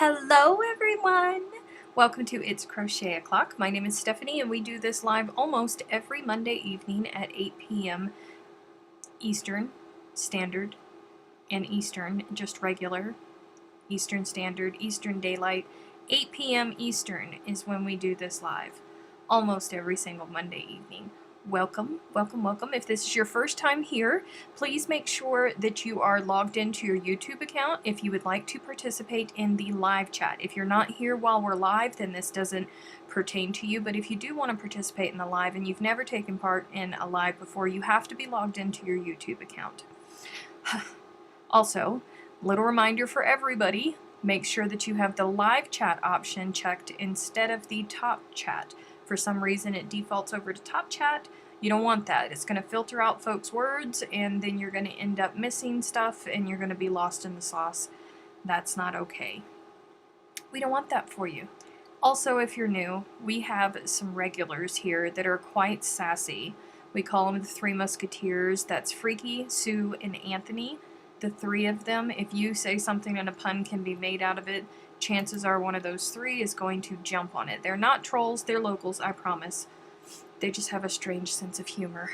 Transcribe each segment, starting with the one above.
Hello everyone! Welcome to It's Crochet O'Clock. My name is Stephanie and we do this live almost every Monday evening at 8 p.m. Eastern Standard and Eastern, just regular Eastern Standard, Eastern Daylight. 8 p.m. Eastern is when we do this live, almost every single Monday evening. Welcome, welcome, welcome. If this is your first time here, please make sure that you are logged into your YouTube account if you would like to participate in the live chat. If you're not here while we're live, then this doesn't pertain to you, but if you do want to participate in the live and you've never taken part in a live before, you have to be logged into your YouTube account. Also, little reminder for everybody, make sure that you have the live chat option checked instead of the top chat. For some reason it defaults over to top chat. You don't want that. It's going to filter out folks' words and then you're going to end up missing stuff and you're going to be lost in the sauce. That's not okay. We don't want that for you. Also, if you're new, we have some regulars here that are quite sassy. We call them the Three Musketeers. That's Freaky, Sue, and Anthony. The three of them, if you say something and a pun can be made out of it, chances are one of those three is going to jump on it. They're not trolls, they're locals, I promise. They just have a strange sense of humor.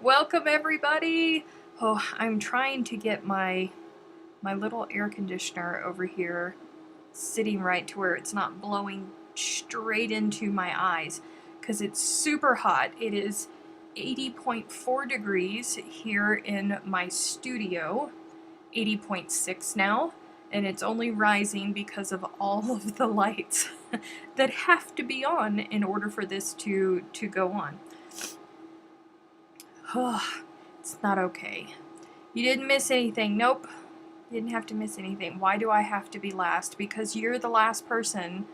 Welcome everybody! Oh, I'm trying to get my little air conditioner over here sitting right to where it's not blowing straight into my eyes because it's super hot. It is 80.4 degrees here in my studio, 80.6 now. And it's only rising because of all of the lights that have to be on in order for this to go on. Oh, it's not okay. You didn't miss anything. Nope. You didn't have to miss anything. Why do I have to be last? Because you're the last person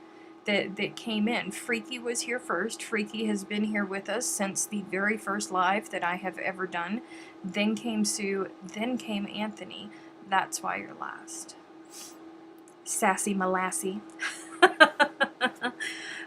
that came in. Freaky was here first. Freaky has been here with us since the very first live that I have ever done. Then came Sue. Then came Anthony. That's why you're last. Sassy Molassie.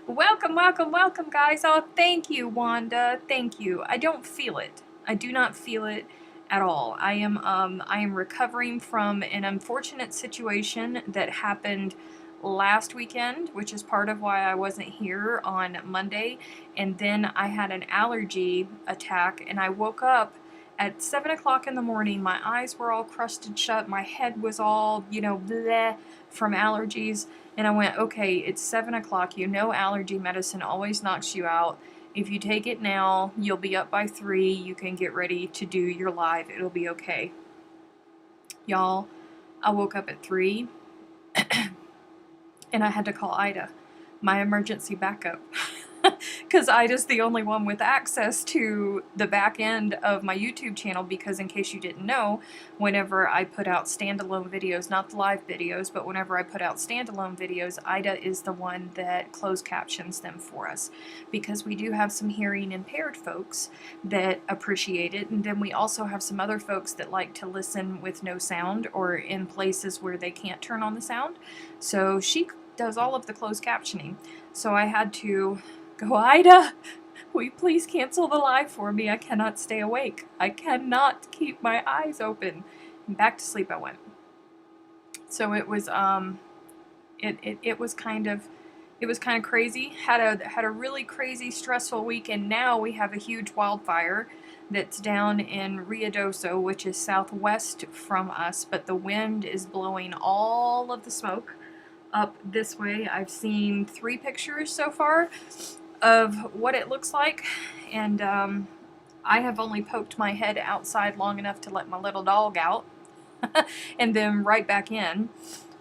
Welcome, welcome, welcome, guys. Oh, thank you, Wanda. Thank you. I don't feel it. I do not feel it at all. I am recovering from an unfortunate situation that happened last weekend, which is part of why I wasn't here on Monday. And then I had an allergy attack, and I woke up at 7 o'clock in the morning. My eyes were all crusted shut. My head was all, bleh from allergies. And I went, okay, it's 7 o'clock. You know allergy medicine always knocks you out. If you take it now, you'll be up by 3. You can get ready to do your live. It'll be okay. Y'all, I woke up at 3 and I had to call Ida, my emergency backup. Because Ida's the only one with access to the back end of my YouTube channel, because in case you didn't know, whenever I put out standalone videos, not the live videos, but whenever I put out standalone videos, Ida is the one that closed captions them for us. Because we do have some hearing impaired folks that appreciate it, and then we also have some other folks that like to listen with no sound or in places where they can't turn on the sound. So she does all of the closed captioning. So I had to go, Ida, will you please cancel the live for me? I cannot stay awake. I cannot keep my eyes open. And back to sleep I went. So it was it was kind of crazy. Had a really crazy stressful week, and now we have a huge wildfire that's down in Ruidoso, which is southwest from us, but the wind is blowing all of the smoke up this way. I've seen 3 pictures so far of what it looks like, and I have only poked my head outside long enough to let my little dog out and then right back in.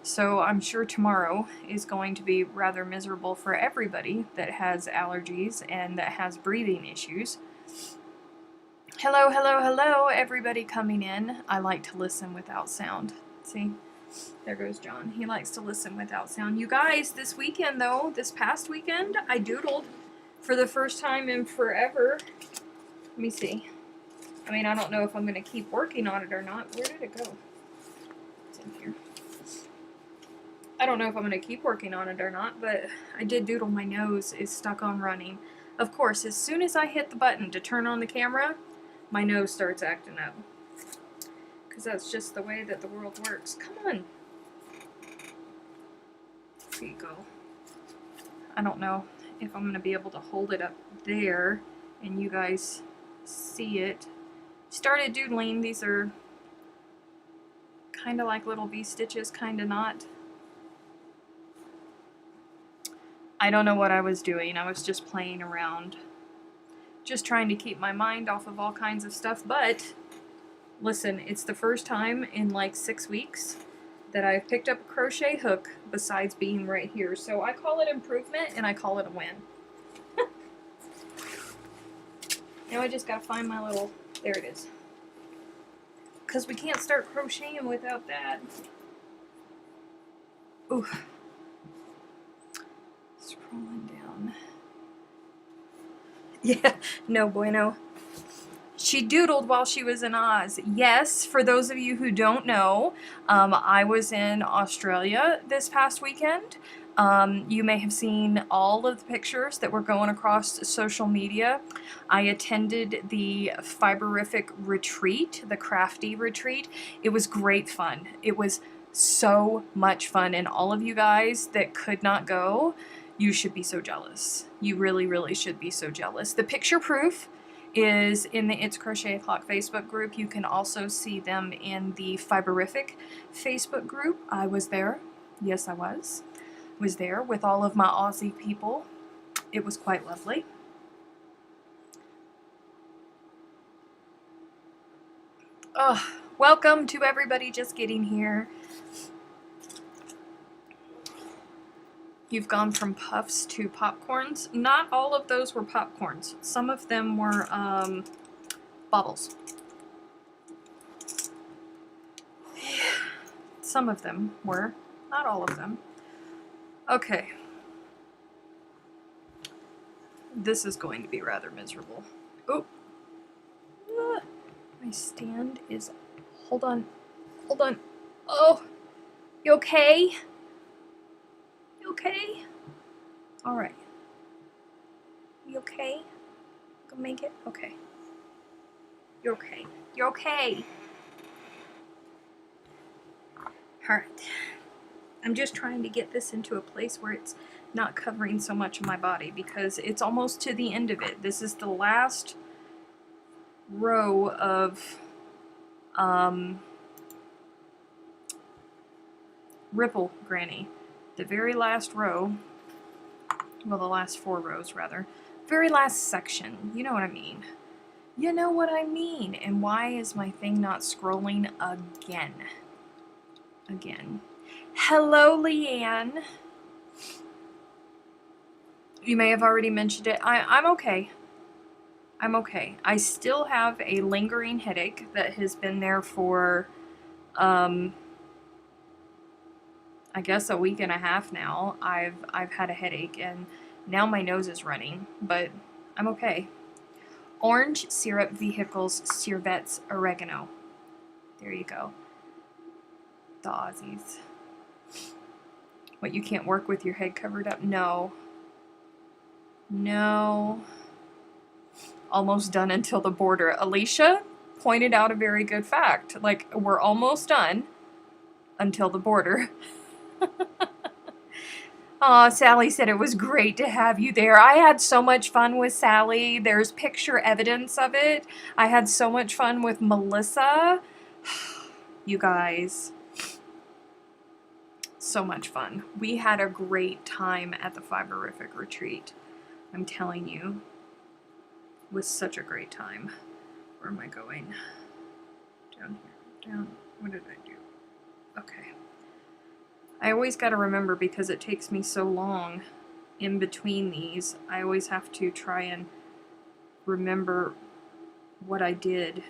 So I'm sure tomorrow is going to be rather miserable for everybody that has allergies and that has breathing issues. Hello, hello, hello, everybody coming in. I like to listen without sound. See? There goes John. He likes to listen without sound. You guys, this weekend though, this past weekend, I doodled for the first time in forever. Let me see. I mean, I don't know if I'm going to keep working on it or not. Where did it go? It's in here. I don't know if I'm going to keep working on it or not, but I did doodle. My nose is stuck on running. Of course, as soon as I hit the button to turn on the camera, my nose starts acting up. Because that's just the way that the world works. Come on. There you go. I don't know if I'm going to be able to hold it up there and you guys see it. Started doodling. These are kind of like little V-stitches, kind of not. I don't know what I was doing. I was just playing around. Just trying to keep my mind off of all kinds of stuff. But, listen, it's the first time in like 6 weeks that I've picked up a crochet hook besides being right here. So I call it improvement and I call it a win. Now I just gotta find my little, there it is. Because we can't start crocheting without that. Ooh. Scrolling down. Yeah, no bueno. She doodled while she was in Oz. Yes, for those of you who don't know, I was in Australia this past weekend. You may have seen all of the pictures that were going across social media. I attended the Fiberific retreat, the crafty retreat. It was great fun. It was so much fun, and all of you guys that could not go, you should be so jealous. You really, really should be so jealous. The picture proof is in the It's Crochet O'Clock Facebook group. You can also see them in the Fiberific Facebook group. I was there. Yes, I was. Was there with all of my Aussie people. It was quite lovely. Oh, welcome to everybody just getting here. You've gone from puffs to popcorns. Not all of those were popcorns. Some of them were bubbles. Some of them were, not all of them. Okay. This is going to be rather miserable. Oh. My stand is, hold on. Hold on. Oh. You okay? You okay? All right. You okay? Gonna make it? Okay. You're okay. You're okay. All right. I'm just trying to get this into a place where it's not covering so much of my body because it's almost to the end of it. This is the last row of Ripple Granny. The very last row, well, the last 4 rows rather, very last section, you know what I mean. You know what I mean. And why is my thing not scrolling again? Again. Hello, Leanne. You may have already mentioned it. I'm okay. I'm okay. I still have a lingering headache that has been there for, I guess a week and a half now. I've had a headache and now my nose is running, but I'm okay. Orange syrup vehicles, Cervettes, oregano. There you go. The Aussies. What, you can't work with your head covered up? No. No. Almost done until the border. Alicia pointed out a very good fact. Like, we're almost done until the border. Aw, Sally said it was great to have you there. I had so much fun with Sally. There's picture evidence of it. I had so much fun with Melissa. You guys. So much fun. We had a great time at the Fiberific retreat. I'm telling you. It was such a great time. Where am I going? Down here. Down. What did I do? Okay. I always got to remember because it takes me so long in between these. I always have to try and remember what I did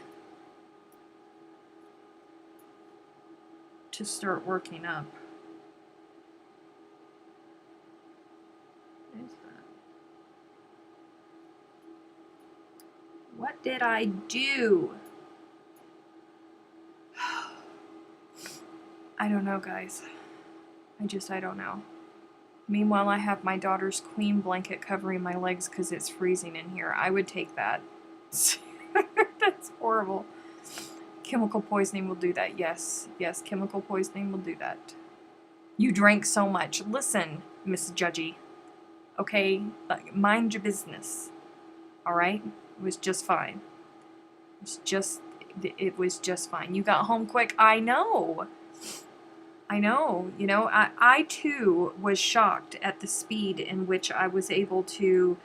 to start working up. What is that? What did I do? I don't know, guys. I don't know. Meanwhile, I have my daughter's queen blanket covering my legs because it's freezing in here. I would take that. That's horrible. Chemical poisoning will do that. Yes, yes, chemical poisoning will do that. You drank so much. Listen, Miss Judgy, okay? Mind your business, all right? It was just fine. It was just fine. You got home quick. I know. You know, I too was shocked at the speed in which I was able to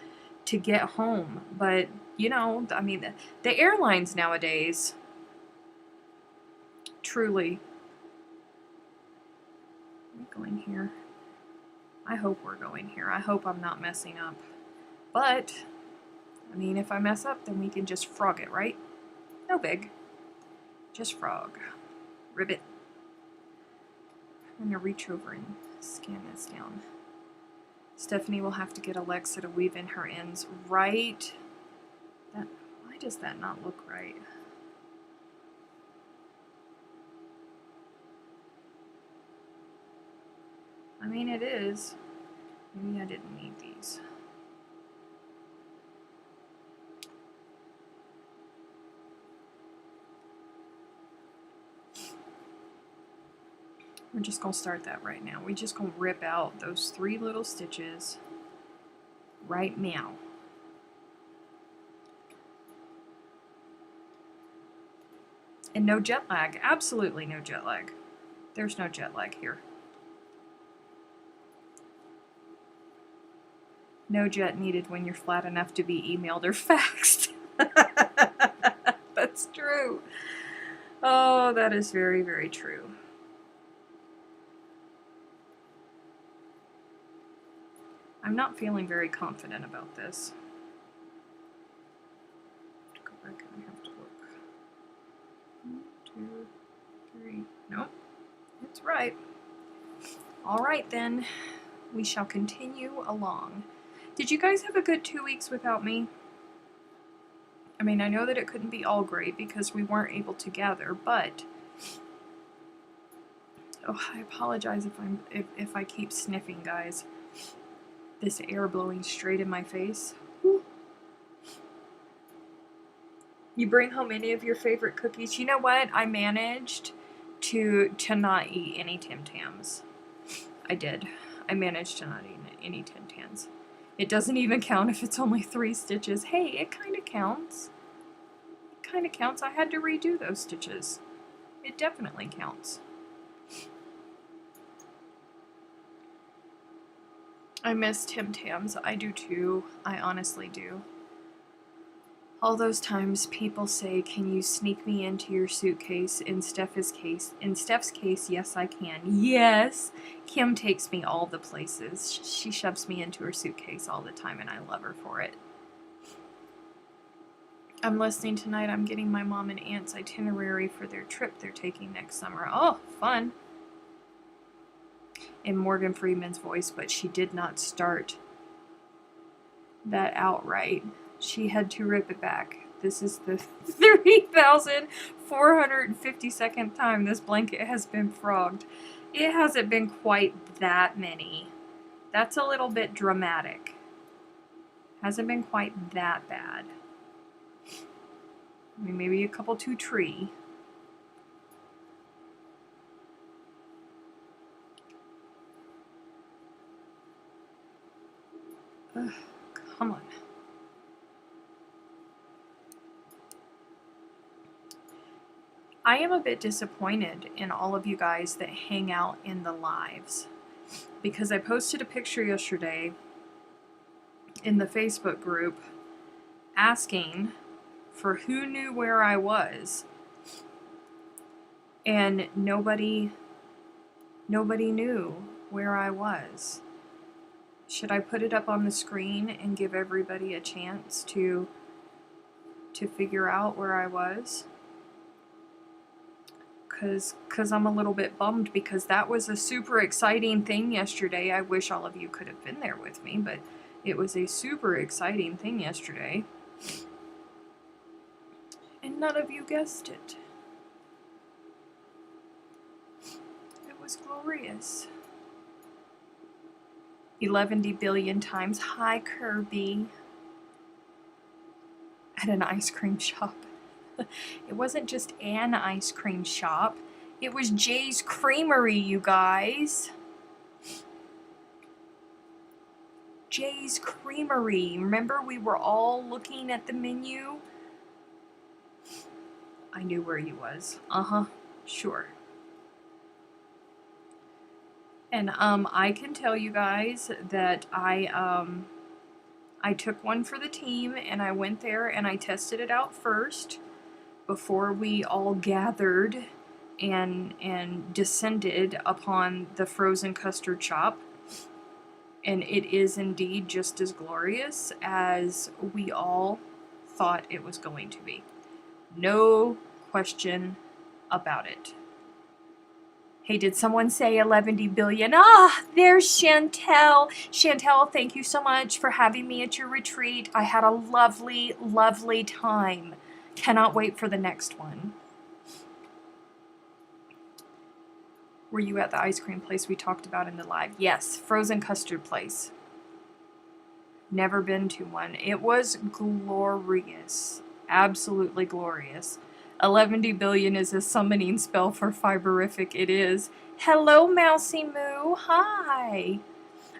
get home. But, you know, I mean, the airlines nowadays, truly. Are we going here? I hope we're going here. I hope I'm not messing up. But, I mean, if I mess up, then we can just frog it, right? No big. Just frog. Ribbit. I'm going to reach over and scan this down. Stephanie will have to get Alexa to weave in her ends. Right? Why does that not look right? I mean, it is. Maybe I didn't need these. We're just going to start that right now. We're just going to rip out those 3 little stitches right now. And no jet lag. Absolutely no jet lag. There's no jet lag here. No jet needed when you're flat enough to be emailed or faxed. That's true. Oh, that is very, very true. I'm not feeling very confident about this. Go back and I have to look. 1, 2, 3. Nope. It's right. All right, then. We shall continue along. Did you guys have a good 2 weeks without me? I mean, I know that it couldn't be all great because we weren't able to gather, but oh, I apologize if I keep sniffing, guys. This air blowing straight in my face. Whew. You bring home any of your favorite cookies? You know what? I managed to not eat any Tim Tams. I did. I managed to not eat any Tim Tams. It doesn't even count if it's only 3 stitches. Hey, it kind of counts. It kind of counts. I had to redo those stitches. It definitely counts. I miss Tim Tams. I do too. I honestly do. All those times people say, "Can you sneak me into your suitcase?" In Steph's case, yes, I can. Yes, Kim takes me all the places. She shoves me into her suitcase all the time, and I love her for it. I'm listening tonight. I'm getting my mom and aunt's itinerary for their trip they're taking next summer. Oh, fun. In Morgan Freeman's voice, but she did not start that outright. She had to rip it back. This is the 3,452nd time this blanket has been frogged. It hasn't been quite that many. That's a little bit dramatic. Hasn't been quite that bad. I mean, maybe a couple too tree. Ugh, come on. I am a bit disappointed in all of you guys that hang out in the lives, because I posted a picture yesterday in the Facebook group asking for who knew where I was, and nobody knew where I was. Should I put it up on the screen and give everybody a chance to figure out where I was? Because I'm a little bit bummed, because that was a super exciting thing yesterday. I wish all of you could have been there with me, but it was a super exciting thing yesterday. And none of you guessed it. It was glorious. 11 billion times. Hi, Kirby. At an ice cream shop. It wasn't just an ice cream shop. It was Jay's Creamery, you guys. Jay's Creamery. Remember we were all looking at the menu? I knew where he was. Uh-huh. Sure. And I can tell you guys that I took one for the team and I went there and I tested it out first before we all gathered and descended upon the frozen custard shop. And it is indeed just as glorious as we all thought it was going to be. No question about it. Hey, did someone say 11 billion? Ah, there's Chantel. Chantel, thank you so much for having me at your retreat. I had a lovely, lovely time. Cannot wait for the next one. Were you at the ice cream place we talked about in the live? Yes, frozen custard place. Never been to one. It was glorious. Absolutely glorious. 11 billion is a summoning spell for fiberific. It is. Hello, Mousy Moo. Hi.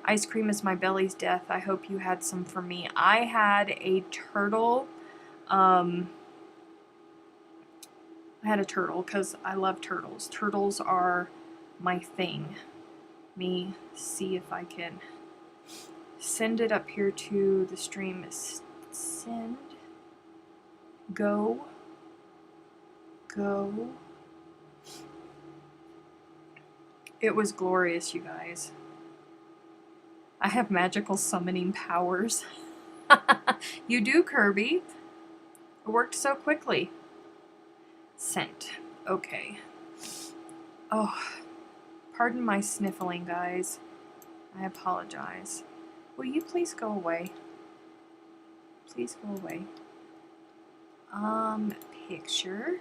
Ice cream is my belly's death. I hope you had some for me. I had a turtle. I had a turtle because I love turtles. Turtles are my thing. Let me see if I can send it up here to the stream. Send. Go. Go. It was glorious, you guys. I have magical summoning powers. You do, Kirby. It worked so quickly. Sent. Okay. Oh, pardon my sniffling, guys. I apologize. Will you please go away? Please go away. Picture.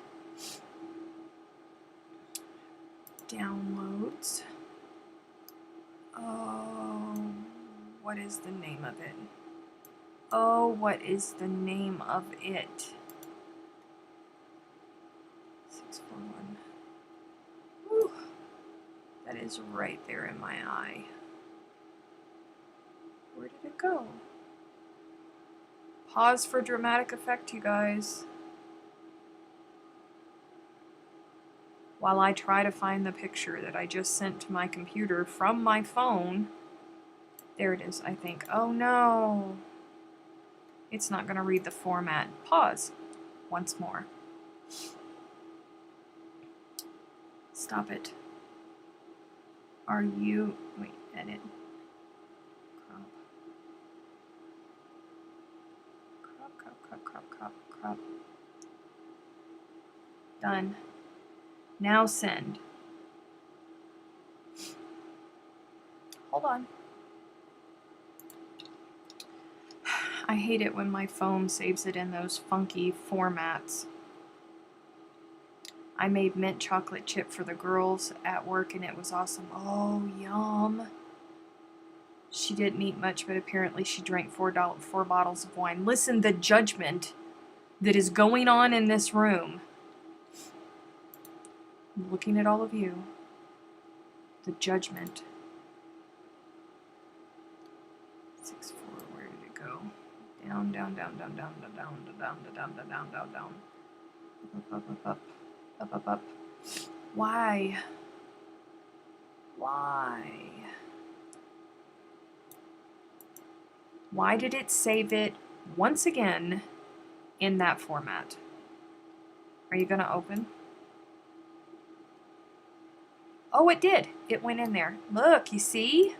Downloads. Oh, what is the name of it? Oh, what is the name of it? 641. Whew. That is right there in my eye. Where did it go? Pause for dramatic effect, you guys. While I try to find the picture that I just sent to my computer from my phone. There it is, I think. Oh no. It's not going to read the format. Pause. Once more. Stop it. Are you... Wait, edit. Crop. Crop, crop, crop, crop, crop, crop. Done. Now send. Hold on. I hate it when my phone saves it in those funky formats. I made mint chocolate chip for the girls at work and it was awesome. Oh, yum. She didn't eat much, but apparently she drank four bottles of wine. Listen, the judgment that is going on in this room. I'm looking at all of you. The judgment. 6-4, where did it go? Down, down, down, down, down, down, down, down, down, down, down, down, down. Up, up, up, up, up, up, up. Why? Why? Why did it save it once again in that format? Are you gonna open? Oh, it did. It went in there. Look, you see?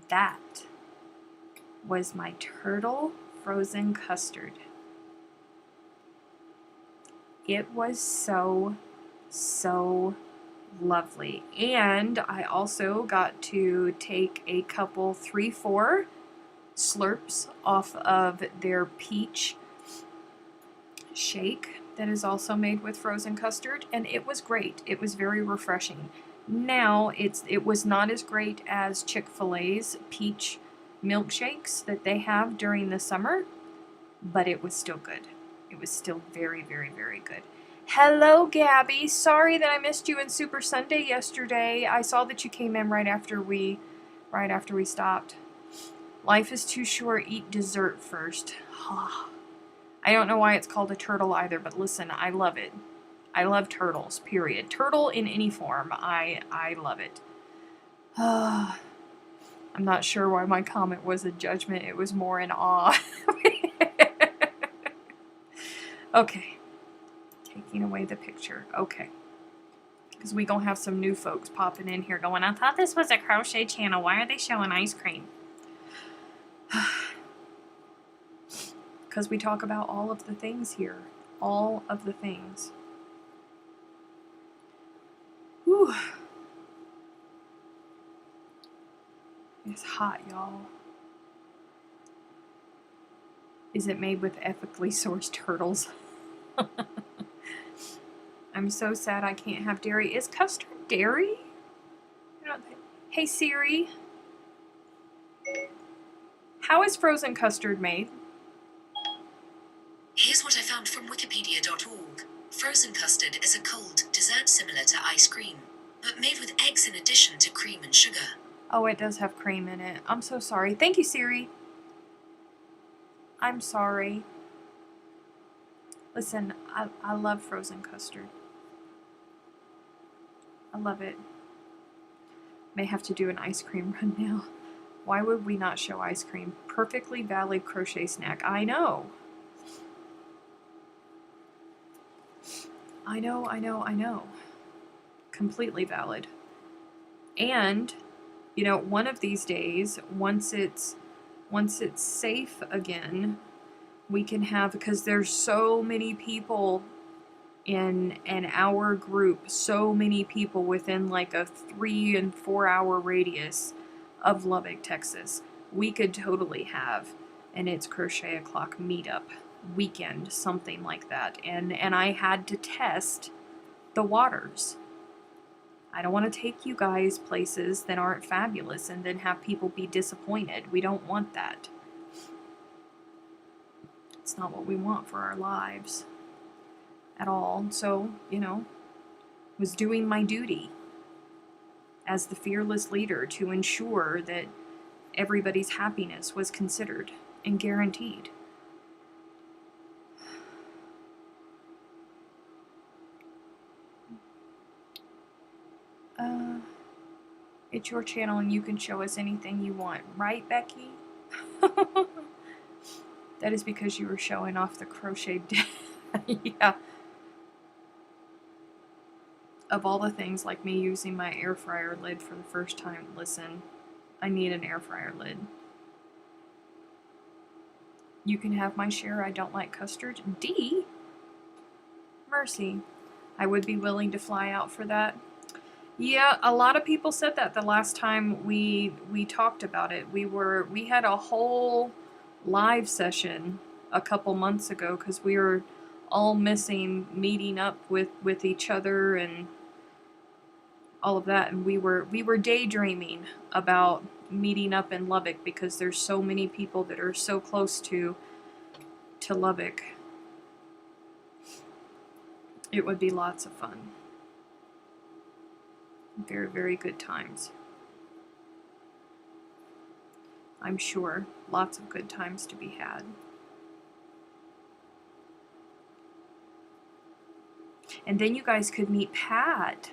That was my turtle frozen custard. It was so, so lovely. And I also got to take a couple 3-4 slurps off of their peach shake that is also made with frozen custard, and it was great. It was very refreshing. Now, it was not as great as Chick-fil-A's peach milkshakes that they have during the summer, but it was still good. It was still very, very, very good. Hello, Gabby. Sorry that I missed you in Super Sunday yesterday. I saw that you came in right after we stopped. Life is too short, eat dessert first. I don't know why it's called a turtle either, but listen, I love it. I love turtles, period. Turtle in any form, I love it. I'm not sure why my comment was a judgment. It was more in awe. Okay. Taking away the picture. Okay. Because we gonna have some new folks popping in here going, I thought this was a crochet channel. Why are they showing ice cream? Because we talk about all of the things here. All of the things. Whew. It's hot, y'all. Is it made with ethically sourced turtles? I'm so sad I can't have dairy. Is custard dairy? Hey Siri, how is frozen custard made? Here's what I found from wikipedia.org. Frozen custard is a cold dessert similar to ice cream, but made with eggs in addition to cream and sugar. Oh, it does have cream in it. I'm so sorry. Thank you, Siri. I'm sorry. Listen, I love frozen custard. I love it. May have to do an ice cream run now. Why would we not show ice cream? Perfectly valid crochet snack. I know. I know. Completely valid. And, you know, one of these days, once it's safe again, we can have, because there's so many people in our group, so many people within like a 3 and 4 hour radius of Lubbock, Texas. We could totally have an It's Crochet O'Clock meetup weekend, something like that. And I had to test the waters. I don't want to take you guys places that aren't fabulous and then have people be disappointed. We don't want that. It's not what we want for our lives at all. So, you know, was doing my duty as the fearless leader to ensure that everybody's happiness was considered and guaranteed. It's your channel and you can show us anything you want. Right, Becky? That is because you were showing off the crochet. Yeah. Of all the things, like me using my air fryer lid for the first time, listen, I need an air fryer lid. You can have my share. I don't like custard. D? Mercy. I would be willing to fly out for that. Yeah, a lot of people said that the last time we talked about it. We had a whole live session a couple months ago because we were all missing meeting up with each other and all of that, and we were daydreaming about meeting up in Lubbock because there's so many people that are so close to Lubbock. It would be lots of fun. Very, very good times. I'm sure lots of good times to be had. And then you guys could meet Pat,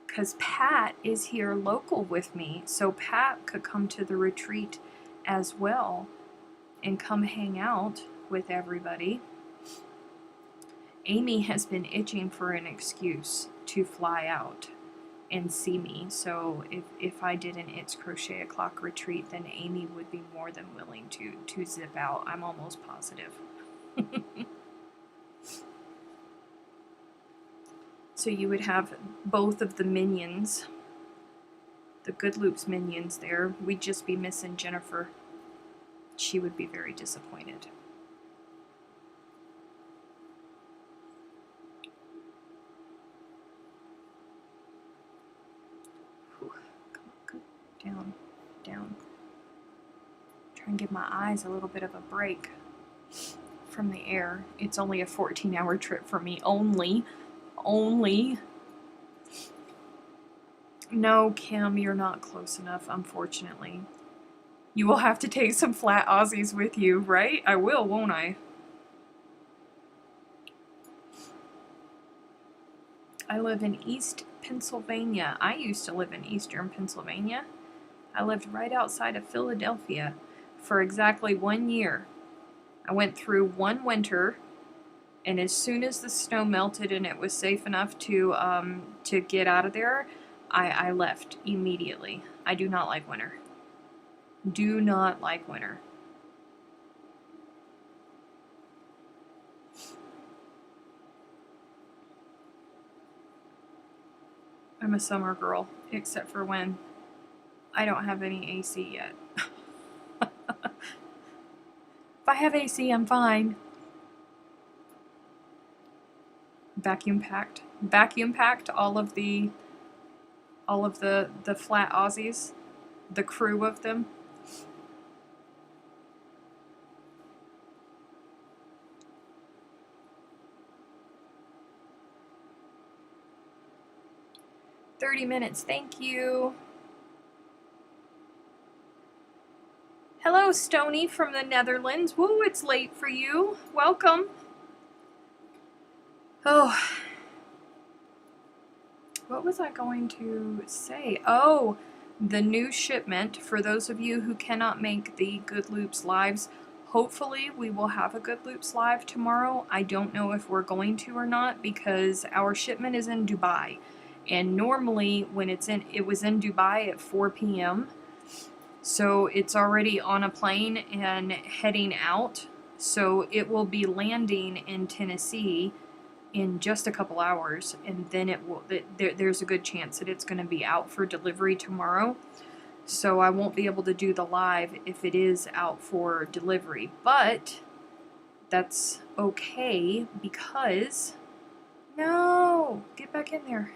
because Pat is here local with me, so Pat could come to the retreat as well and come hang out with everybody. Amy has been itching for an excuse to fly out and see me, so if I did an It's Crochet O'Clock retreat, then Amy would be more than willing to zip out. I'm almost positive. So you would have both of the minions, the Good Loops minions there. We'd just be missing Jennifer. She would be very disappointed. Down. Try and give my eyes a little bit of a break from the air. It's only a 14-hour trip for me. Only. No, Kim, you're not close enough, unfortunately. You will have to take some flat Aussies with you, right? I will, won't I? I live in East Pennsylvania. I used to live in Eastern Pennsylvania. I lived right outside of Philadelphia for exactly 1 year. I went through one winter, and as soon as the snow melted and it was safe enough to get out of there, I left immediately. I do not like winter. Do not like winter. I'm a summer girl, except for when I don't have any AC yet. If I have AC, I'm fine. Vacuum packed. Vacuum packed all of the flat Aussies, the crew of them. $30, thank you. Hello, Stony from the Netherlands. Woo, it's late for you. Welcome. Oh, what was I going to say? Oh, the new shipment. For those of you who cannot make the Good Loops lives, hopefully we will have a Good Loops live tomorrow. I don't know if we're going to or not because our shipment is in Dubai. And normally when it was in Dubai at 4 p.m. So it's already on a plane and heading out. So it will be landing in Tennessee in just a couple hours, and then there's a good chance that it's going to be out for delivery tomorrow. So I won't be able to do the live if it is out for delivery, but that's okay because no, get back in there.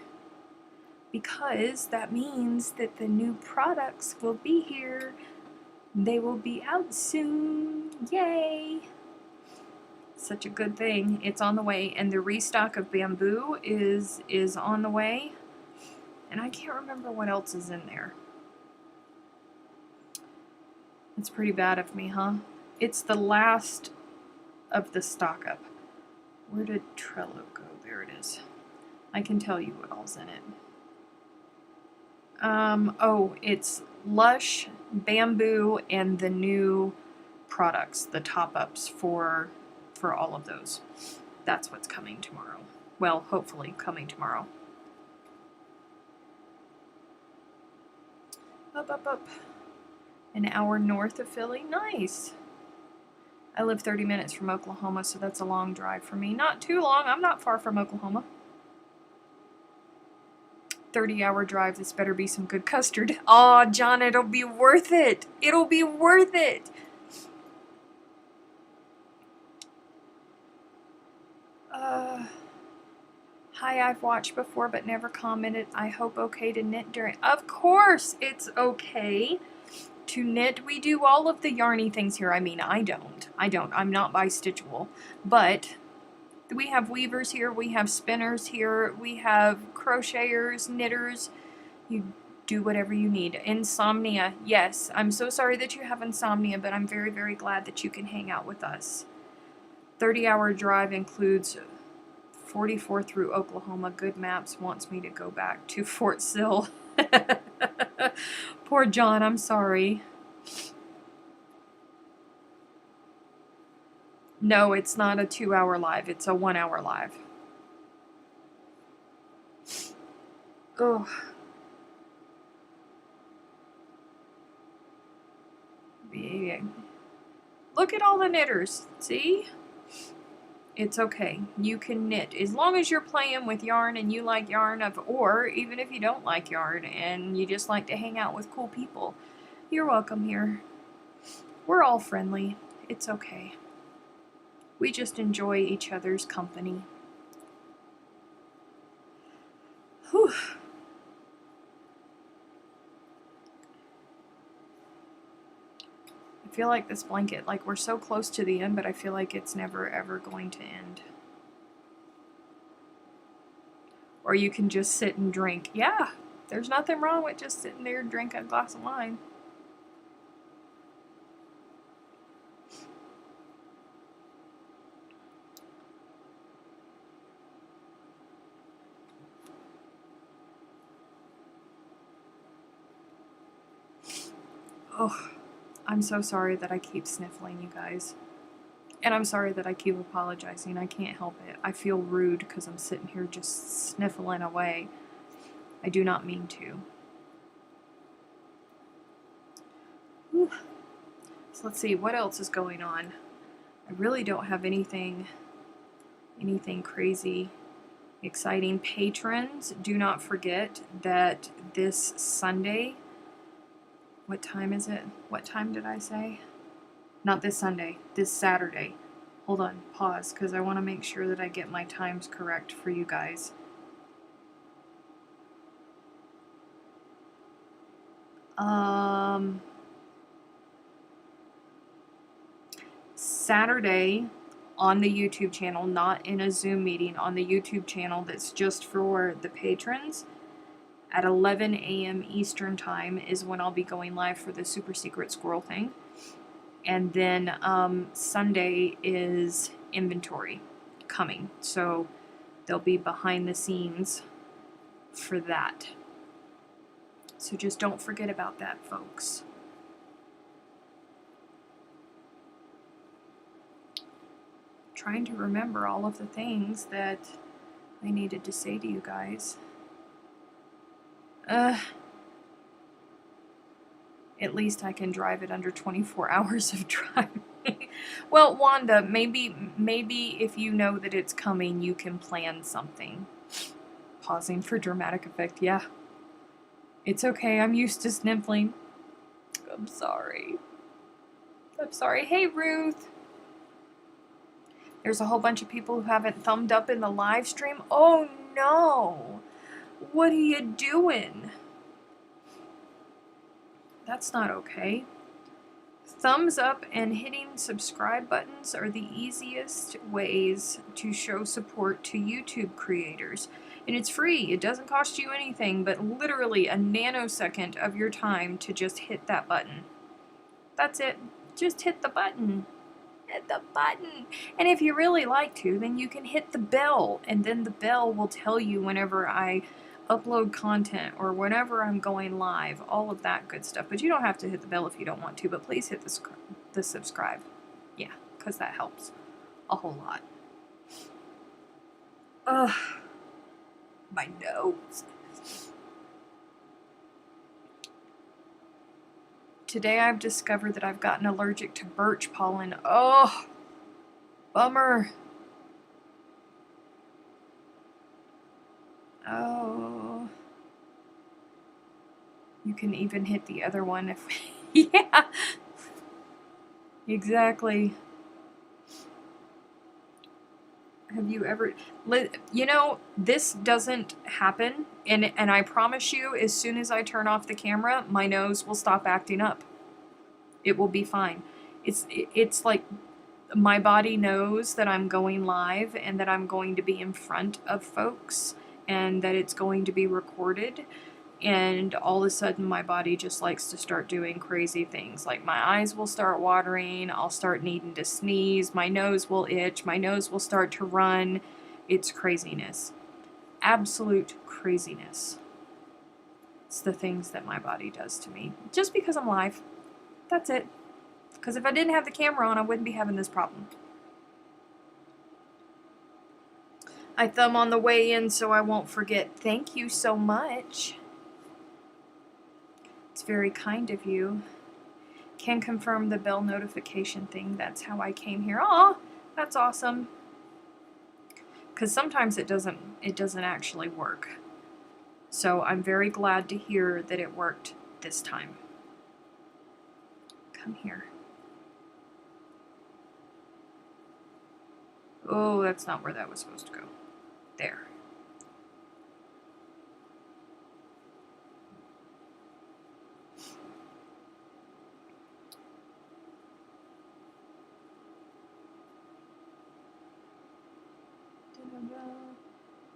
Because that means that the new products will be here. They will be out soon. Yay! Such a good thing. It's on the way, and the restock of bamboo is on the way. And I can't remember what else is in there. It's pretty bad of me, huh? It's the last of the stock up. Where did Trello go? There it is. I can tell you what all's in it. Oh, it's Lush, bamboo, and the new products, the top-ups for all of those. That's what's coming tomorrow. Well, hopefully coming tomorrow. Up. An hour north of Philly. Nice. I live 30 minutes from Oklahoma, so that's a long drive for me. Not too long. I'm not far from Oklahoma. 30-hour drive. This better be some good custard. Aw, John, it'll be worth it. It'll be worth it. Hi, I've watched before but never commented. I hope okay to knit during... Of course it's okay to knit. We do all of the yarny things here. I mean, I don't. I'm not bi-stitchable. But we have weavers here. We have spinners here. We have crocheters, knitters. You do whatever you need. Insomnia. Yes, I'm so sorry that you have insomnia, but I'm very, very glad that you can hang out with us. 30-hour drive includes 44 through Oklahoma. Good Maps wants me to go back to Fort Sill. Poor John, I'm sorry. No, it's not a 2-hour live. It's a 1-hour live. Oh. Look at all the knitters. See? It's okay. You can knit. As long as you're playing with yarn and you like yarn, or even if you don't like yarn and you just like to hang out with cool people, you're welcome here. We're all friendly. It's okay. We just enjoy each other's company. Whew. I feel like this blanket, like we're so close to the end, but I feel like it's never ever going to end. Or you can just sit and drink. Yeah, there's nothing wrong with just sitting there and drink a glass of wine. Oh, I'm so sorry that I keep sniffling, you guys. And I'm sorry that I keep apologizing. I can't help it. I feel rude because I'm sitting here just sniffling away. I do not mean to. Whew. So let's see, what else is going on? I really don't have anything crazy exciting. Patrons, do not forget that this Sunday, what time is it? What time did I say? Not this Sunday, this Saturday. Hold on, pause, because I want to make sure that I get my times correct for you guys. Saturday on the YouTube channel, not in a Zoom meeting, on the YouTube channel that's just for the patrons, at 11 a.m. Eastern Time is when I'll be going live for the super secret squirrel thing. And then Sunday is inventory coming. So there'll be behind the scenes for that. So just don't forget about that, folks. Trying to remember all of the things that I needed to say to you guys. At least I can drive it under 24 hours of driving. Well, Wanda, maybe if you know that it's coming, you can plan something. Pausing for dramatic effect, yeah. It's okay, I'm used to sniffling. I'm sorry. I'm sorry. Hey, Ruth. There's a whole bunch of people who haven't thumbed up in the live stream. Oh, no. What are you doing? That's not okay. Thumbs up and hitting subscribe buttons are the easiest ways to show support to YouTube creators. And it's free. It doesn't cost you anything, but literally a nanosecond of your time to just hit that button. That's it. Just hit the button. Hit the button. And if you really like to, then you can hit the bell, and then the bell will tell you whenever I upload content or whenever I'm going live, all of that good stuff. But you don't have to hit the bell if you don't want to, but please hit the subscribe. Yeah, because that helps a whole lot. Ugh, my nose. Today I've discovered that I've gotten allergic to birch pollen. Oh, bummer. Oh. You can even hit the other one if... Yeah. Exactly. Have you ever... You know, this doesn't happen, and I promise you, as soon as I turn off the camera, my nose will stop acting up. It will be fine. It's like my body knows that I'm going live and that I'm going to be in front of folks and that it's going to be recorded, and all of a sudden my body just likes to start doing crazy things. Like my eyes will start watering, I'll start needing to sneeze, my nose will itch, my nose will start to run. It's craziness. Absolute craziness. It's the things that my body does to me. Just because I'm live. That's it. Because if I didn't have the camera on, I wouldn't be having this problem. I thumb on the way in so I won't forget. Thank you so much. It's very kind of you. Can confirm the bell notification thing. That's how I came here. Aw, that's awesome. Because sometimes it doesn't actually work. So I'm very glad to hear that it worked this time. Come here. Oh, that's not where that was supposed to go. There.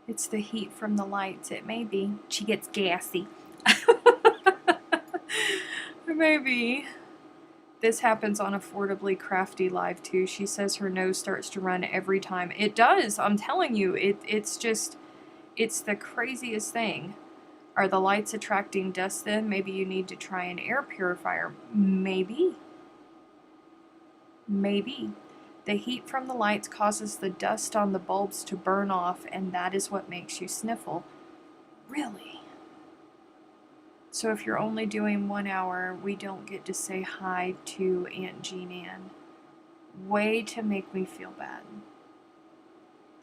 It's the heat from the lights. It may be. She gets gassy. Maybe. This happens on Affordably Crafty Live too. She says her nose starts to run every time. It does. I'm telling you. It's just, it's the craziest thing. Are the lights attracting dust then? Maybe you need to try an air purifier. Maybe. Maybe. The heat from the lights causes the dust on the bulbs to burn off, and that is what makes you sniffle. Really? So if you're only doing 1 hour, we don't get to say hi to Aunt Jean Ann. Way to make me feel bad.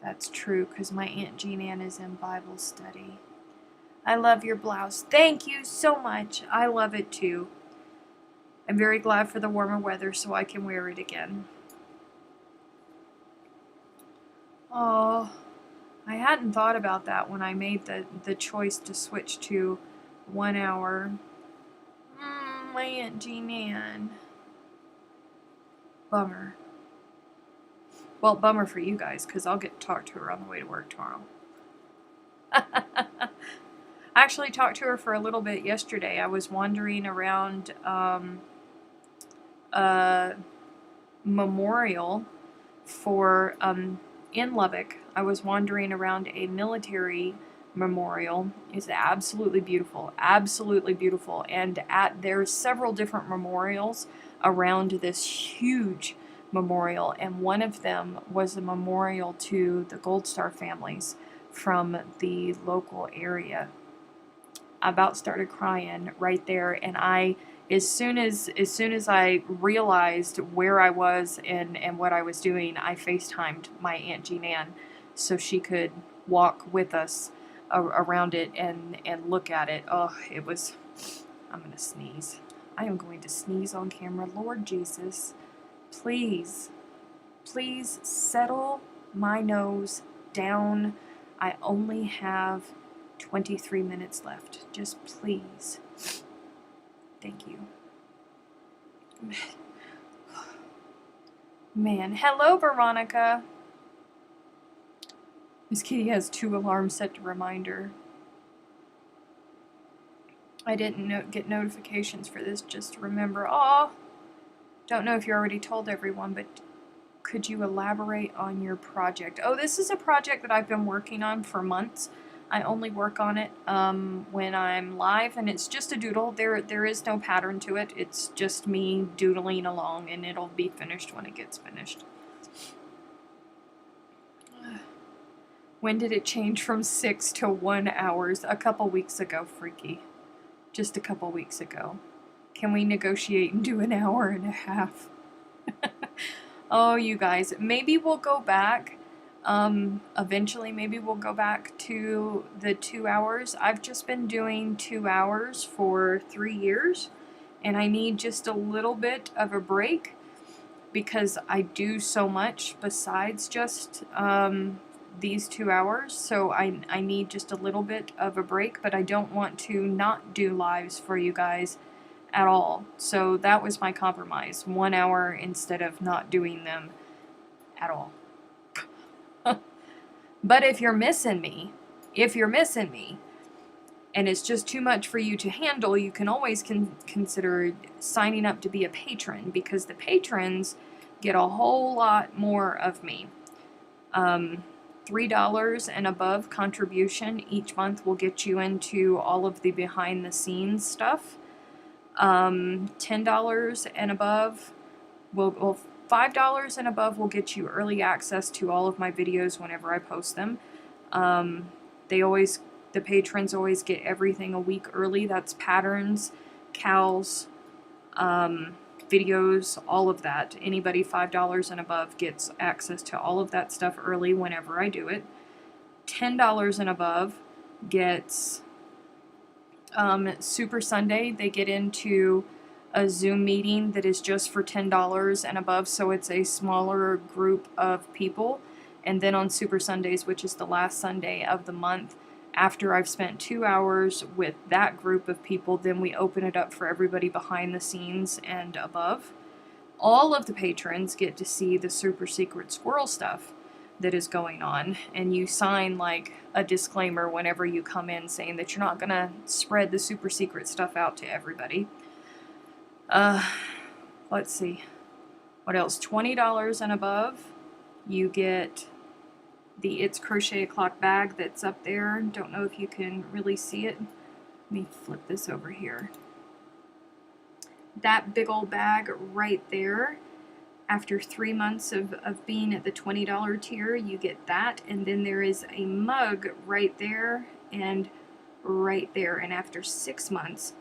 That's true, because my Aunt Jean Ann is in Bible study. I love your blouse. Thank you so much. I love it too. I'm very glad for the warmer weather so I can wear it again. Oh, I hadn't thought about that when I made the choice to switch to 1 hour. My Aunt Jean Ann. Bummer. Well, bummer for you guys, because I'll get to talk to her on the way to work tomorrow. I actually talked to her for a little bit yesterday. I was wandering around a memorial for, in Lubbock. I was wandering around a military memorial. It's absolutely beautiful, and there's several different memorials around this huge memorial, and one of them was a memorial to the Gold Star families from the local area. I about started crying right there, and as soon as I realized where I was and what I was doing, I FaceTimed my Aunt Jean Ann so she could walk with us around it and look at it. Oh, it was... I'm going to sneeze. I am going to sneeze on camera. Lord Jesus, please, please settle my nose down. I only have 23 minutes left. Just please. Thank you. Man, hello, Veronica. Miss Kitty has 2 alarms set to remind her. I didn't get notifications for this, just to remember. Aw, don't know if you already told everyone, but could you elaborate on your project? Oh, this is a project that I've been working on for months. I only work on it when I'm live, and it's just a doodle. There is no pattern to it. It's just me doodling along, and it'll be finished when it gets finished. When did it change from 6 to 1 hours? A couple weeks ago, Freaky. Just a couple weeks ago. Can we negotiate and do 1.5 hours? Oh, you guys, maybe we'll go back. Eventually, maybe we'll go back to the 2 hours. I've just been doing 2 hours for 3 years, and I need just a little bit of a break because I do so much besides just these 2 hours. So I need just a little bit of a break, but I don't want to not do lives for you guys at all. So that was my compromise. 1 hour instead of not doing them at all. But if you're missing me, and it's just too much for you to handle, you can always consider signing up to be a patron, because the patrons get a whole lot more of me. $3 and above contribution each month will get you into all of the behind the scenes stuff. $10 and above will $5 and above will get you early access to all of my videos whenever I post them. The patrons always get everything a week early. That's patterns, cows, videos, all of that. Anybody $5 and above gets access to all of that stuff early whenever I do it. $10 and above gets Super Sunday. They get into a Zoom meeting that is just for $10 and above, so it's a smaller group of people. And then on Super Sundays, which is the last Sunday of the month, after I've spent 2 hours with that group of people, then we open it up for everybody behind the scenes and above. All of the patrons get to see the super secret squirrel stuff that is going on, and you sign like a disclaimer whenever you come in saying that you're not gonna spread the super secret stuff out to everybody. Let's see, what else? $20 and above, you get the It's Crochet O'Clock bag that's up there. Don't know if you can really see it. Let me flip this over here. That big old bag right there, after 3 months of being at the $20 tier, you get that, and then there is a mug right there and right there, and after 6 months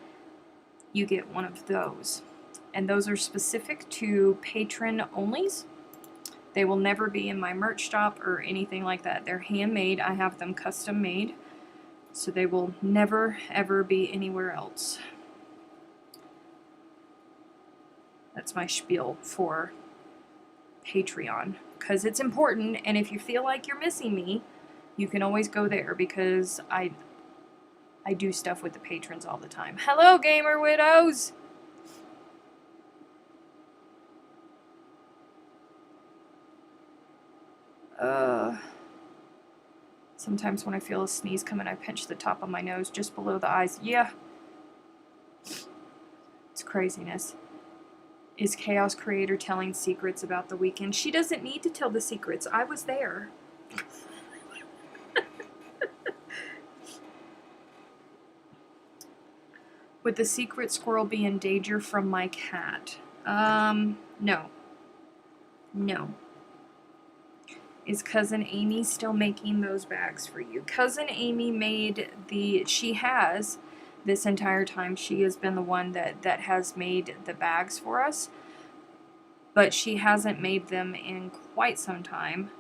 you get one of those, and those are specific to Patron onlys. They will never be in my merch shop or anything like that. They're handmade. I have them custom made, so they will never ever be anywhere else. That's my spiel for Patreon, because it's important, and if you feel like you're missing me, you can always go there, because I do stuff with the patrons all the time. Hello, Gamer Widows! Sometimes when I feel a sneeze coming, I pinch the top of my nose just below the eyes. Yeah. It's craziness. Is Chaos Creator telling secrets about the weekend? She doesn't need to tell the secrets. I was there. Would the secret squirrel be in danger from my cat? No. No. Is Cousin Amy still making those bags for you? Cousin Amy made she has, this entire time, she has been the one that has made the bags for us. But she hasn't made them in quite some time.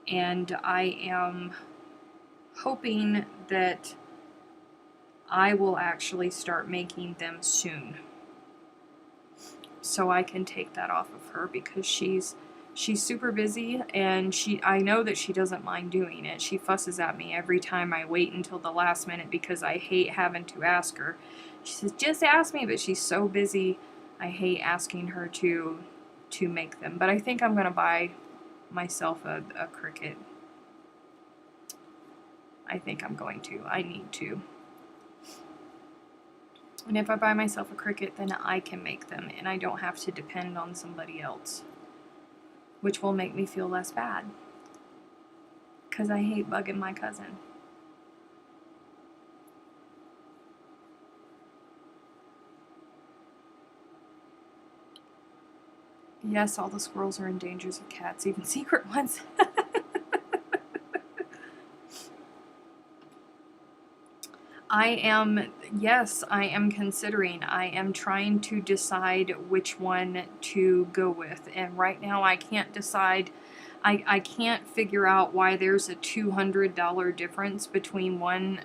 And I am hoping that I will actually start making them soon, so I can take that off of her, because she's super busy, and I know that she doesn't mind doing it. She fusses at me every time I wait until the last minute, because I hate having to ask her. She says, just ask me, but she's so busy. I hate asking her to make them. But I think I'm gonna buy myself a Cricut. I think I'm going to. I need to. And if I buy myself a Cricut, then I can make them, and I don't have to depend on somebody else, which will make me feel less bad, because I hate bugging my cousin. Yes, all the squirrels are in danger of cats, even secret ones. I am considering. I am trying to decide which one to go with, and right now I can't decide. I can't figure out why there's a $200 difference between one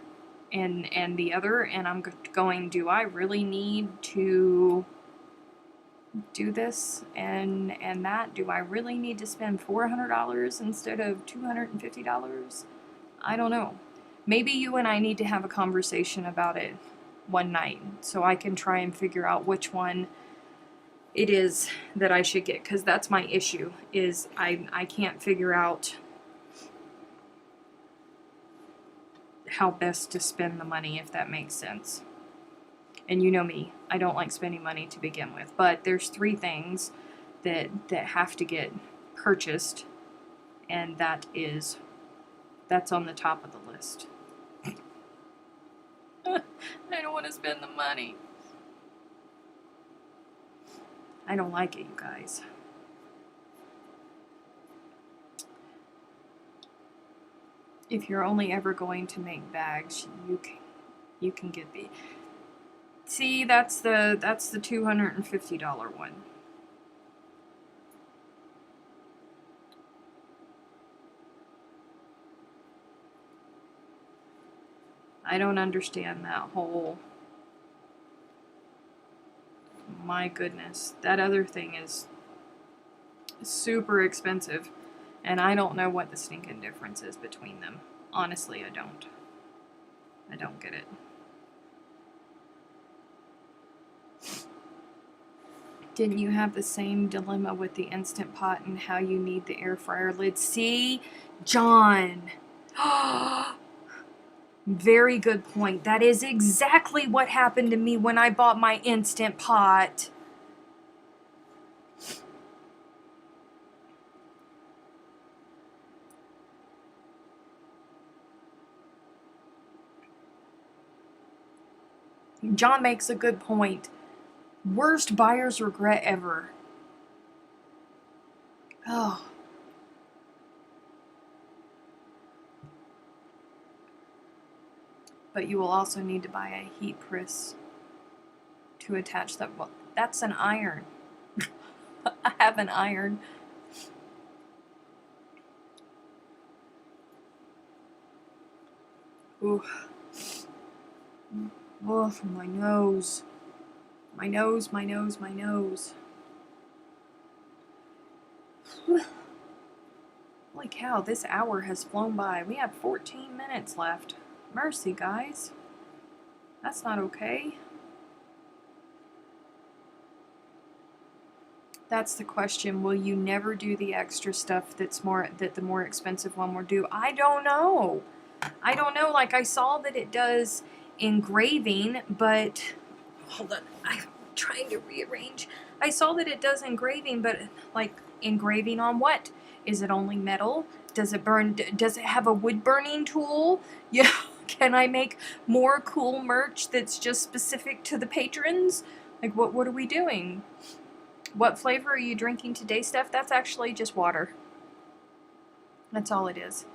and the other, and I'm going, do I really need to do this and that? Do I really need to spend $400 instead of $250? I don't know. Maybe you and I need to have a conversation about it one night, so I can try and figure out which one it is that I should get, because that's my issue, is I can't figure out how best to spend the money, if that makes sense. And you know me, I don't like spending money to begin with, but there's 3 things that have to get purchased, and that's on the top of the list. I don't want to spend the money. I don't like it, you guys. If you're only ever going to make bags, you can get the... See, that's the $250 one. I don't understand that whole... My goodness, that other thing is super expensive, and I don't know what the stinking difference is between them. Honestly, I don't. I don't get it. Didn't you have the same dilemma with the Instant Pot and how you need the air fryer lid? See, John. Very good point. That is exactly what happened to me when I bought my Instant Pot. John makes a good point. Worst buyer's regret ever. Oh. But you will also need to buy a heat press to attach that. Well, that's an iron. I have an iron. Ooh. Oh, from my nose. My nose, my nose, my nose. Holy cow, this hour has flown by. We have 14 minutes left. Mercy, guys. That's not okay. That's the question. Will you never do the extra stuff that the more expensive one will do? I don't know. I don't know. Like, I saw that it does engraving, but hold on. I'm trying to rearrange. I saw that it does engraving, but like, engraving on what? Is it only metal? Does it burn? Does it have a wood burning tool? Yeah. Can I make more cool merch that's just specific to the patrons? Like, what are we doing? What flavor are you drinking today, Steph? That's actually just water. That's all it is.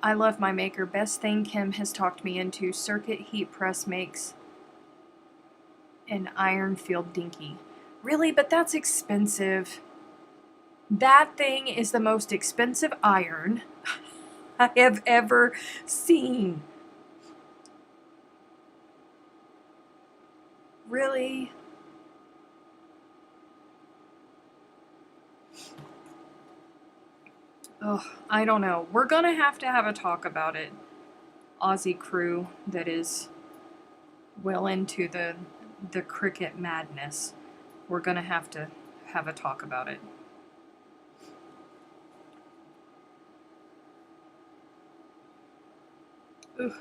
I love my maker. Best thing Kim has talked me into. Circuit heat press makes an iron field dinky. Really? But that's expensive. That thing is the most expensive iron I have ever seen. Really? Oh, I don't know. We're gonna have a talk about it. Aussie crew that is well into the cricket madness. We're gonna have a talk about it. Ugh.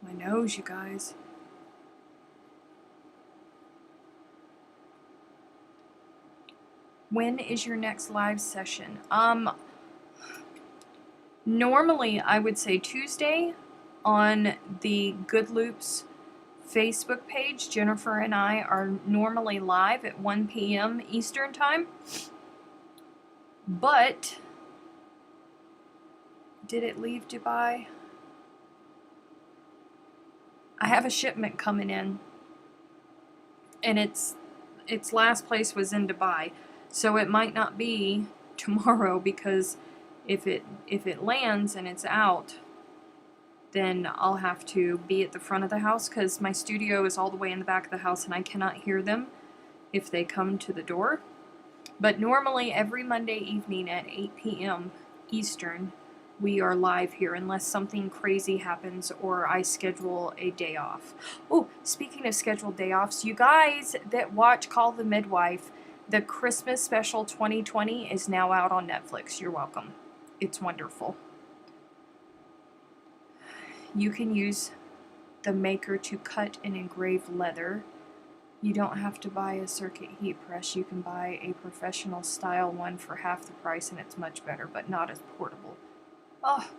My nose, you guys. When is your next live session? Normally I would say Tuesday on the Good Loops Facebook page. Jennifer and I are normally live at 1 p.m. Eastern Time. But did it leave Dubai? I have a shipment coming in, and its last place was in Dubai, so it might not be tomorrow, because if it lands and it's out, then I'll have to be at the front of the house, because my studio is all the way in the back of the house and I cannot hear them if they come to the door. But normally every Monday evening at 8 p.m. Eastern, we are live here unless something crazy happens or I schedule a day off. Oh, speaking of scheduled day offs, you guys that watch Call the Midwife, the Christmas special 2020 is now out on Netflix. You're welcome. It's wonderful. You can use the maker to cut and engrave leather. You don't have to buy a circuit heat press. You can buy a professional style one for half the price, and it's much better, but not as portable. Oh,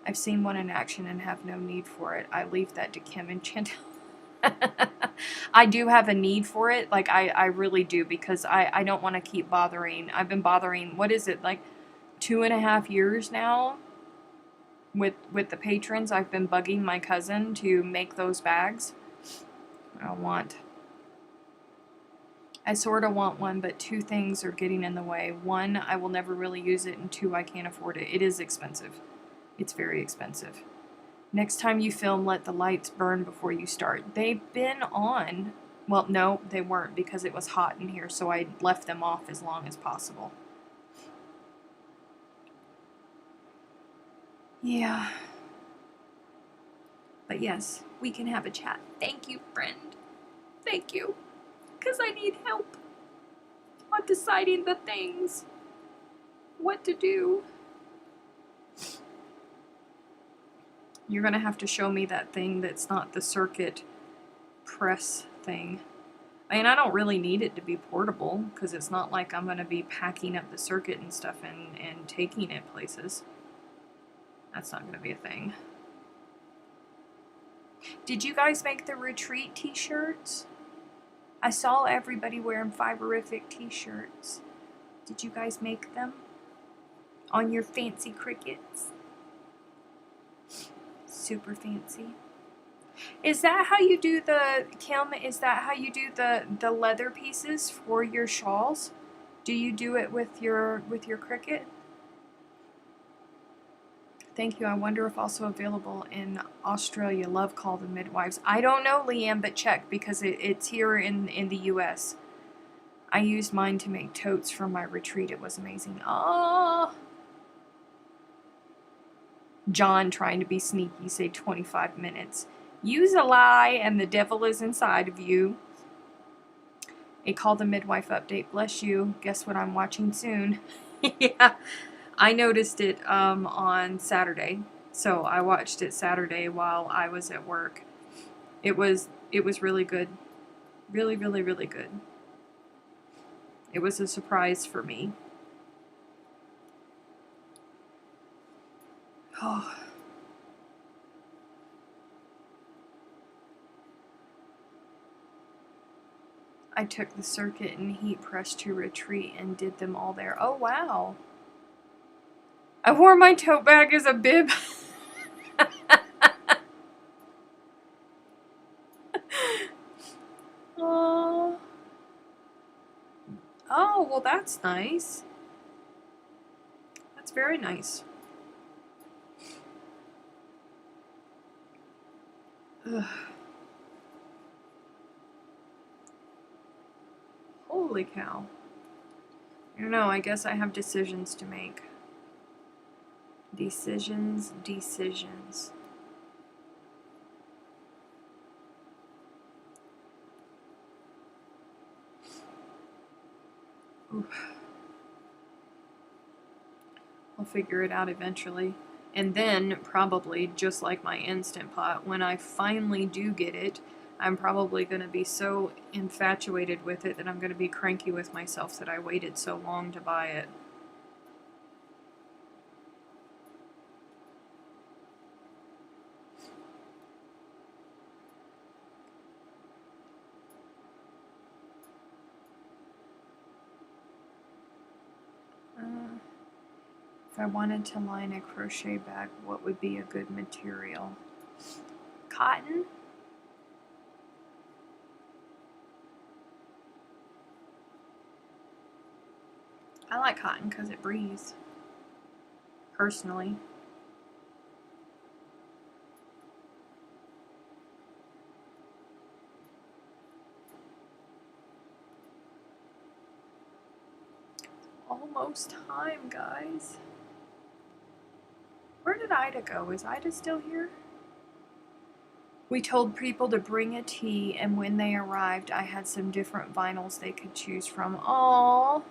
I've seen one in action and have no need for it. I leave that to Kim and Chantel. I do have a need for it. Like, I really do, because I don't want to keep bothering. I've been bothering, what is it, like 2.5 years now with the patrons. I've been bugging my cousin to make those bags. I sort of want one, but two things are getting in the way. One, I will never really use it, and two, I can't afford it. It is expensive. It's very expensive. Next time you film, let the lights burn before you start. They've been on. Well, no, they weren't, because it was hot in here, so I left them off as long as possible. Yeah. But yes, we can have a chat. Thank you, friend. Thank you. Because I need help on deciding the things. What to do. You're going to have to show me that thing that's not the circuit press thing. I mean, I don't really need it to be portable, because it's not like I'm going to be packing up the circuit and stuff and taking it places. That's not going to be a thing. Did you guys make the retreat t-shirts? I saw everybody wearing Fiberific t-shirts. Did you guys make them? On your fancy Cricuts? Super fancy. Is that how you do the, Kim, is that how you do the leather pieces for your shawls? Do you do it with your Cricut? Thank you. I wonder if also available in Australia. Love Call the Midwives. I don't know, Leanne, but check because it's here in the US. I used mine to make totes for my retreat. It was amazing. Oh, John trying to be sneaky, say 25 minutes. Use a lie and the devil is inside of you. A Call the Midwife update. Bless you. Guess what I'm watching soon? Yeah, I noticed it on Saturday. So I watched it Saturday while I was at work. It was really good. Really, really, really good. It was a surprise for me. Oh. I took the circuit and heat press to retreat and did them all there. Oh, wow. I wore my tote bag as a bib. Oh. Oh, well, that's nice. That's very nice. Ugh. Holy cow. I don't know, I guess I have decisions to make. Decisions. Oof. I'll figure it out eventually. And then, probably, just like my Instant Pot, when I finally do get it, I'm probably going to be so infatuated with it that I'm going to be cranky with myself that I waited so long to buy it. If I wanted to line a crochet bag, what would be a good material? Cotton? I like cotton because it breathes. Personally. Almost time, guys. Where did Ida go? Is Ida still here? We told people to bring a tea, and when they arrived, I had some different vinyls they could choose from. Aww.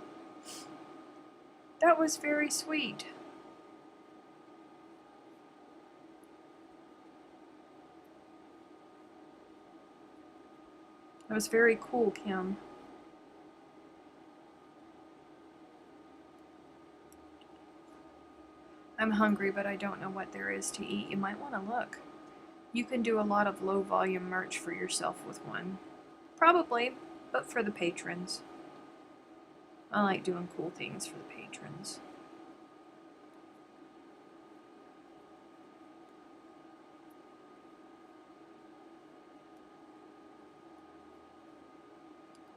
That was very sweet. That was very cool, Kim. I'm hungry, but I don't know what there is to eat. You might want to look. You can do a lot of low volume merch for yourself with one. Probably, but for the patrons. I like doing cool things for the patrons.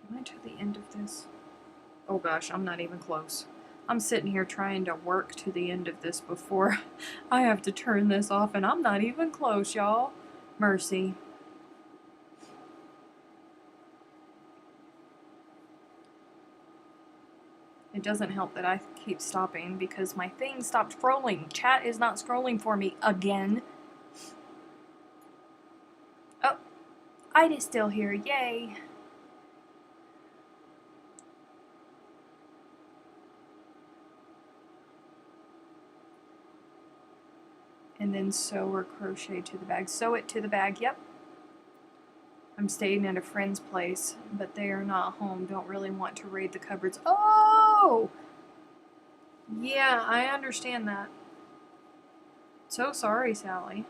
Am I to the end of this? Oh gosh, I'm not even close. I'm sitting here trying to work to the end of this before I have to turn this off, and I'm not even close, y'all. Mercy. It doesn't help that I keep stopping because my thing stopped scrolling. Chat is not scrolling for me again. Oh, Ida's still here. Yay. And then sew or crochet to the bag. Sew it to the bag, yep. I'm staying at a friend's place, but they are not home. Don't really want to raid the cupboards. Oh! Yeah, I understand that. So sorry, Sally.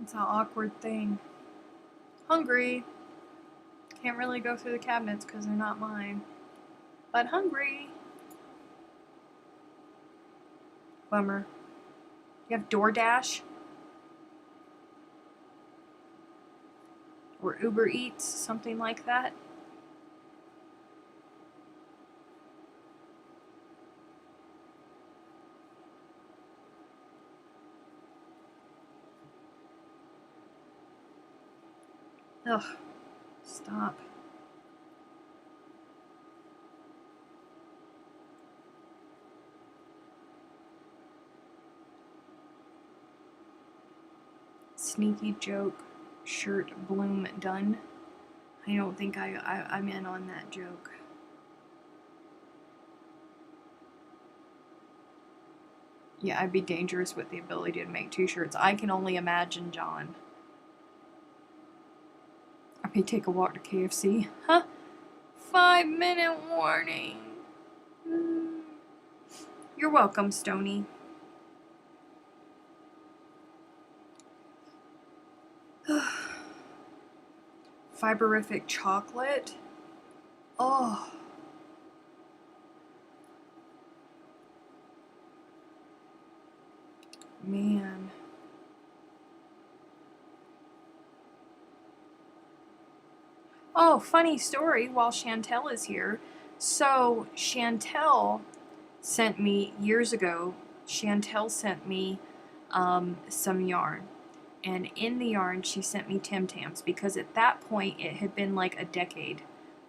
It's an awkward thing. Hungry. Can't really go through the cabinets because they're not mine. But hungry. Bummer. You have DoorDash? Or Uber Eats, something like that? Ugh. Stop. Sneaky joke. Shirt bloom done. I don't think I'm in on that joke. Yeah, I'd be dangerous with the ability to make t-shirts. I can only imagine John. I may take a walk to KFC. Huh? 5-minute warning. You're welcome, Stony. Fiberific chocolate. Oh. Man. Oh, funny story while Chantel is here. So, Chantel sent me, years ago, Chantel sent me some yarn. And in the yarn, she sent me Tim Tams because at that point it had been like a decade,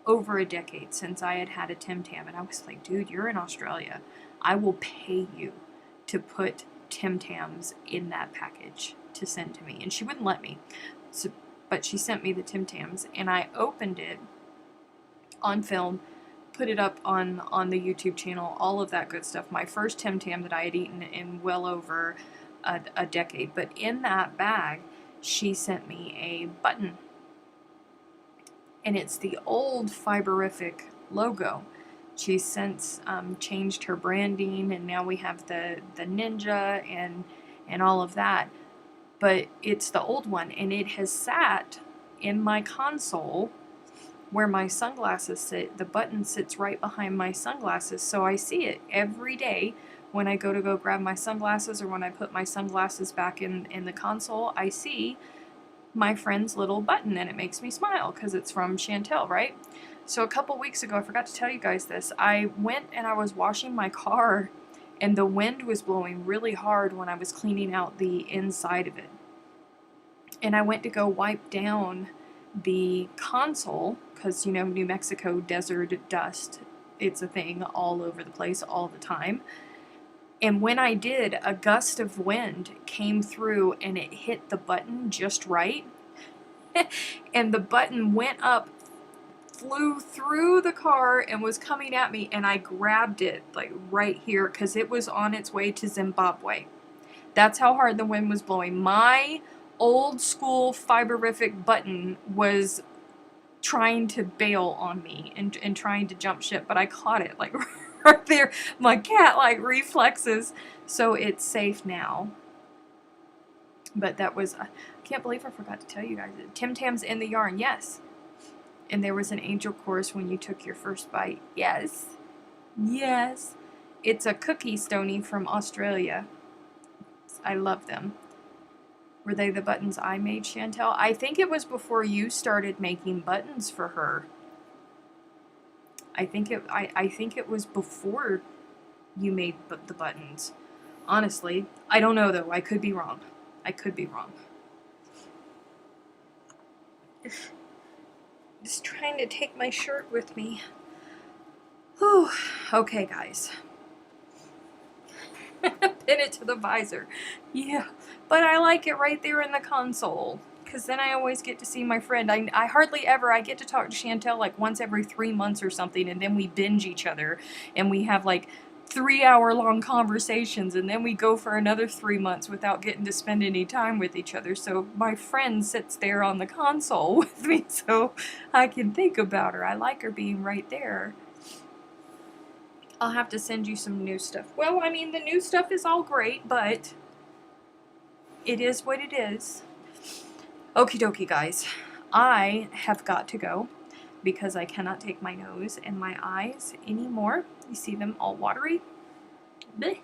over a decade since I had had a Tim Tam. And I was like, dude, you're in Australia. I will pay you to put Tim Tams in that package to send to me. And she wouldn't let me. So, but she sent me the Tim Tams and I opened it on film, put it up on the YouTube channel, all of that good stuff. My first Tim Tam that I had eaten in well over a decade. But in that bag, she sent me a button. And it's the old Fiberific logo. She's since changed her branding, and now we have the Ninja and all of that. But it's the old one, and it has sat in my console where my sunglasses sit. The button sits right behind my sunglasses, so I see it every day when I go grab my sunglasses, or when I put my sunglasses back in the console. I see my friend's little button, and it makes me smile because it's from Chantel, right? So a couple weeks ago, I forgot to tell you guys this, I went and I was washing my car, and the wind was blowing really hard when I was cleaning out the inside of it. And I went to go wipe down the console, because, you know, New Mexico desert dust, it's a thing all over the place all the time. And when I did, a gust of wind came through and it hit the button just right. And the button went up, flew through the car, and was coming at me. And I grabbed it, like, right here, because it was on its way to Zimbabwe. That's how hard the wind was blowing. My old school Fiberific button was trying to bail on me and trying to jump ship, but I caught it, like, right there. My cat-like reflexes. So it's safe now. But that was, I can't believe I forgot to tell you guys. Tim Tams in the yarn, yes. And there was an angel chorus when you took your first bite. Yes. Yes. It's a cookie, Stony, from Australia. I love them. Were they the buttons I made, Chantel? I think it was before you started making buttons for her. I think it was before you made the buttons. Honestly, I don't know though. I could be wrong. I could be wrong. Just trying to take my shirt with me. Whew. Okay, guys. Pin it to the visor. Yeah, but I like it right there in the console, because then I always get to see my friend. I hardly ever, I get to talk to Chantel like once every 3 months or something, and then we binge each other, and we have like 3-hour-long conversations, and then we go for another 3 months without getting to spend any time with each other. So my friend sits there on the console with me so I can think about her. I like her being right there. I'll have to send you some new stuff. Well, I mean, the new stuff is all great, but it is what it is. Okie dokie, guys. I have got to go because I cannot take my nose and my eyes anymore. You see them all watery? Blech.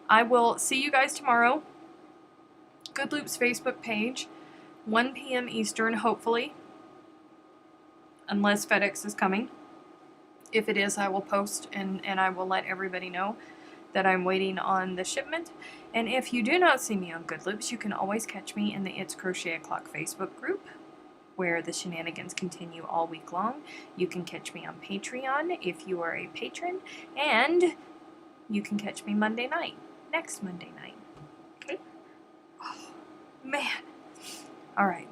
I will see you guys tomorrow. Good Loop's Facebook page, 1 p.m. Eastern, hopefully. Unless FedEx is coming. If it is, I will post and I will let everybody know that I'm waiting on the shipment. And if you do not see me on Good Loops, you can always catch me in the It's Crochet O'Clock Facebook group, where the shenanigans continue all week long. You can catch me on Patreon if you are a patron, and you can catch me Monday night, next Monday night. Okay? Oh, man. All right.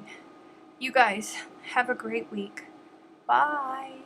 You guys, have a great week. Bye.